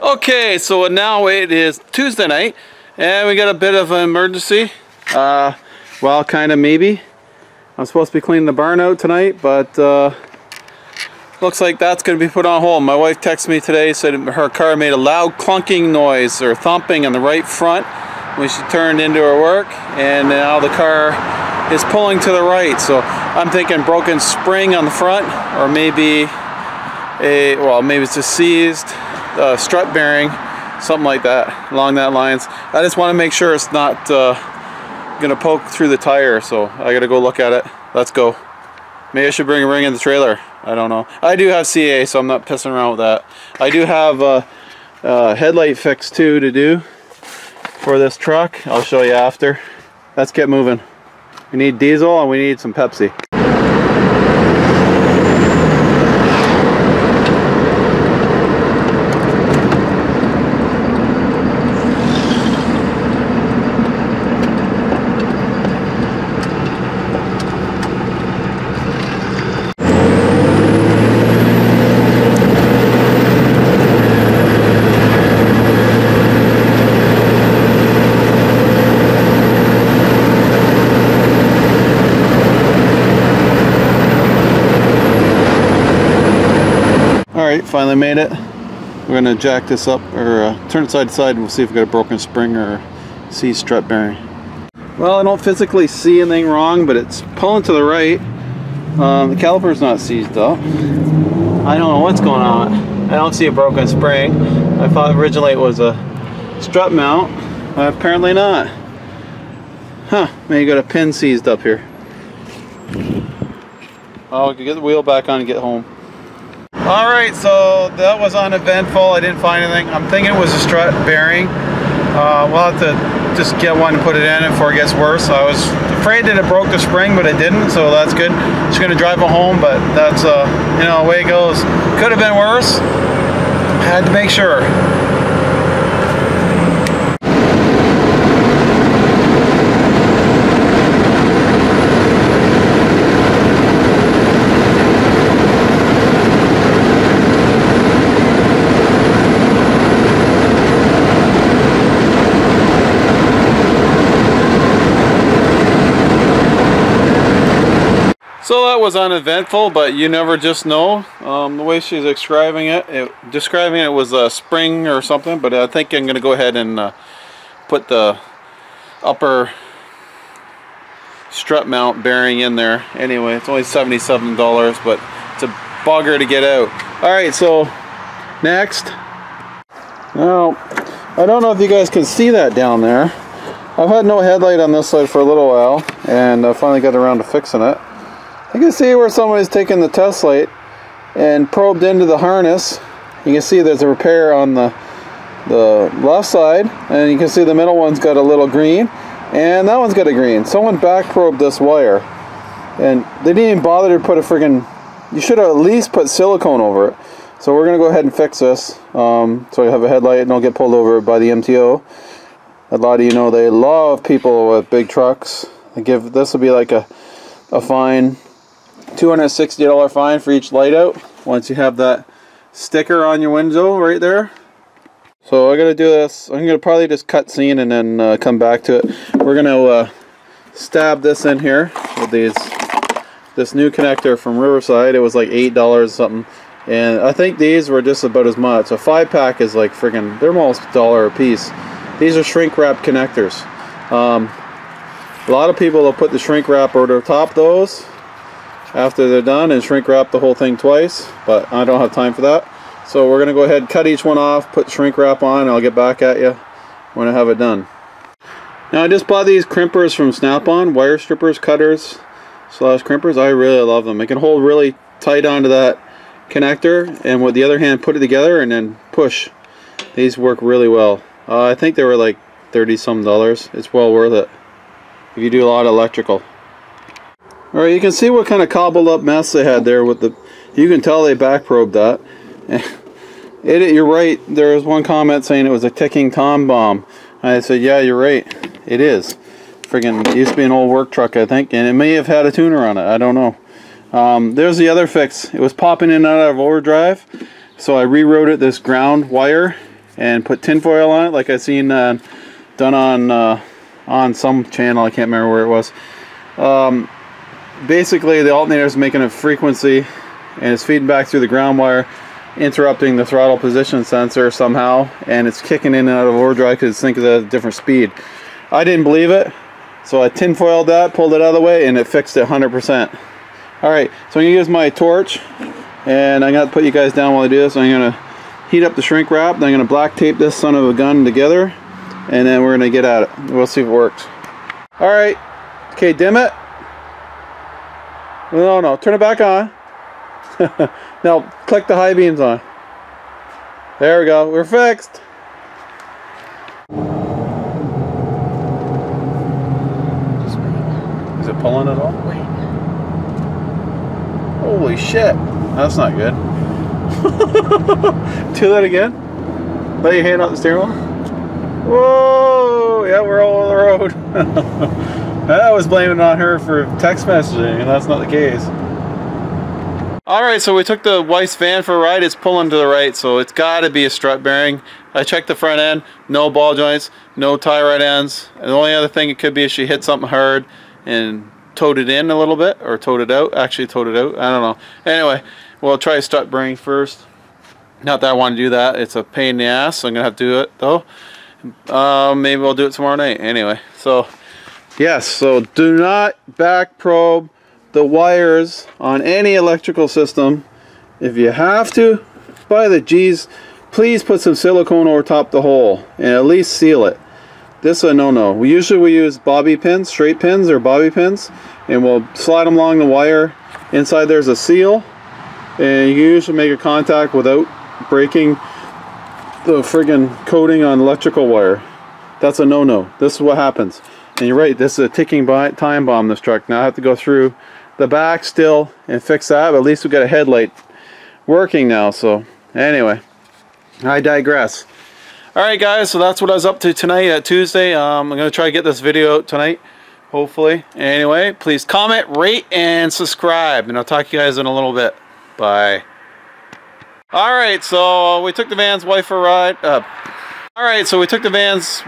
Okay, so now it is Tuesday night, and we got a bit of an emergency. Well, kind of maybe. I'm supposed to be cleaning the barn out tonight, but looks like that's going to be put on hold. My wife texted me today, said her car made a loud clunking noise or thumping on the right front when she turned into her work, and now the car is pulling to the right. So I'm thinking broken spring on the front, or maybe maybe it's just seized strut bearing, something like that, along that lines. I just want to make sure it's not gonna poke through the tire, so I gotta go look at it. Let's go. Maybe I should bring a ring in the trailer. I don't know. I do have CA, so I'm not pissing around with that. I do have a headlight fix too to do for this truck. I'll show you after. Let's get moving. We need diesel and we need some Pepsi. Alright, finally made it. We're going to jack this up, or turn it side to side, and we'll see if we got a broken spring or seized strut bearing. Well, I don't physically see anything wrong, but it's pulling to the right. The caliper's not seized up. I don't know what's going on. I don't see a broken spring. I thought originally it was a strut mount. Apparently not. Huh, maybe got a pin seized up here. I'll get the wheel back on and get home. Alright, so that was uneventful. I didn't find anything. I'm thinking it was a strut bearing. We'll have to just get one and put it in before it gets worse. I was afraid that it broke the spring, but it didn't, so that's good. Just going to drive it home, but that's, you know, the way it goes. Could have been worse. Had to make sure. So that was uneventful, but you never just know. The way she's describing it was a spring or something, but I think I'm going to go ahead and put the upper strut mount bearing in there. Anyway, it's only $77, but it's a bugger to get out. Alright, so next. Now, I don't know if you guys can see that down there. I've had no headlight on this side for a little while, and I finally got around to fixing it. You can see where somebody's taken the test light and probed into the harness. You can see there's a repair on the left side, and you can see the middle one's got a little green, and that one's got a green. Someone back probed this wire, and they didn't even bother to put a friggin', you should have at least put silicone over it. So we're gonna go ahead and fix this, so I have a headlight and don't get pulled over by the MTO. A lot of you know they love people with big trucks. This will be like a fine $260 fine for each light out once you have that sticker on your window right there. So I gotta do this. I'm gonna probably just cut scene and then come back to it. We're gonna stab this in here with this new connector from Riverside. It was like $8 or something, and I think these were just about as much. A 5-pack is like friggin', they're almost $1 a piece. These are shrink wrap connectors. A lot of people will put the shrink wrap over the top of those after they're done and shrink wrap the whole thing twice, but I don't have time for that. So we're gonna go ahead and cut each one off, put shrink wrap on, and I'll get back at you when I have it done. Now I just bought these crimpers from Snap-on, wire strippers, cutters slash crimpers. I really love them. They can hold really tight onto that connector, and with the other hand put it together and then push. These work really well. I think they were like $30-some. It's well worth it if you do a lot of electrical. Alright, you can see what kind of cobbled up mess they had there with the, you can tell they back probed that. You're right, there was one comment saying it was a ticking time bomb. I said, yeah, you're right, it is. Friggin', it used to be an old work truck, I think, and it may have had a tuner on it, I don't know. There's the other fix. It was popping in and out of overdrive, so I rewrote it this ground wire and put tinfoil on it, like I seen done on some channel. I can't remember where it was. Basically, the alternator is making a frequency, and it's feeding back through the ground wire, interrupting the throttle position sensor somehow, and it's kicking in and out of overdrive because it's thinking at a different speed. I didn't believe it, so I tinfoiled that, pulled it out of the way, and it fixed it 100%. Alright, so I'm going to use my torch, and I'm going to put you guys down while I do this. I'm going to heat up the shrink wrap, then I'm going to black tape this son of a gun together, and then we're going to get at it. We'll see if it works. Alright, okay, dim it. No, turn it back on. Now click the high beams on. There we go, we're fixed. Just wait. Is it pulling at all? Wait. Holy shit, that's not good. Do that again. Let your hand out the steering wheel. Whoa, yeah, we're all over the road. I was blaming it on her for text messaging, and that's not the case. Alright, so we took the Weiss van for a ride. It's pulling to the right, so it's got to be a strut bearing. I checked the front end, no ball joints, no tie rod ends. And the only other thing it could be is she hit something hard and towed it in a little bit, or towed it out. Actually towed it out, I don't know. Anyway, we'll try a strut bearing first. Not that I want to do that, it's a pain in the ass, so I'm going to have to do it though. Maybe we'll do it tomorrow night. Anyway, so yes, so do not back probe the wires on any electrical system. If you have to, by the G's, please put some silicone over top the hole and at least seal it. This is a no-no. We usually use bobby pins, straight pins or bobby pins, and we'll slide them along the wire. Inside there's a seal, and you can usually make a contact without breaking the friggin' coating on electrical wire. That's a no-no. This is what happens. And you're right, this is a ticking time bomb, this truck. Now I have to go through the back still and fix that, but at least we've got a headlight working now. So anyway, I digress. Alright guys, so that's what I was up to tonight, Tuesday. I'm going to try to get this video out tonight, hopefully. Anyway, please comment, rate, and subscribe, and I'll talk to you guys in a little bit. Bye. Alright, so we took the van's wife for a ride. Alright, so we took the van's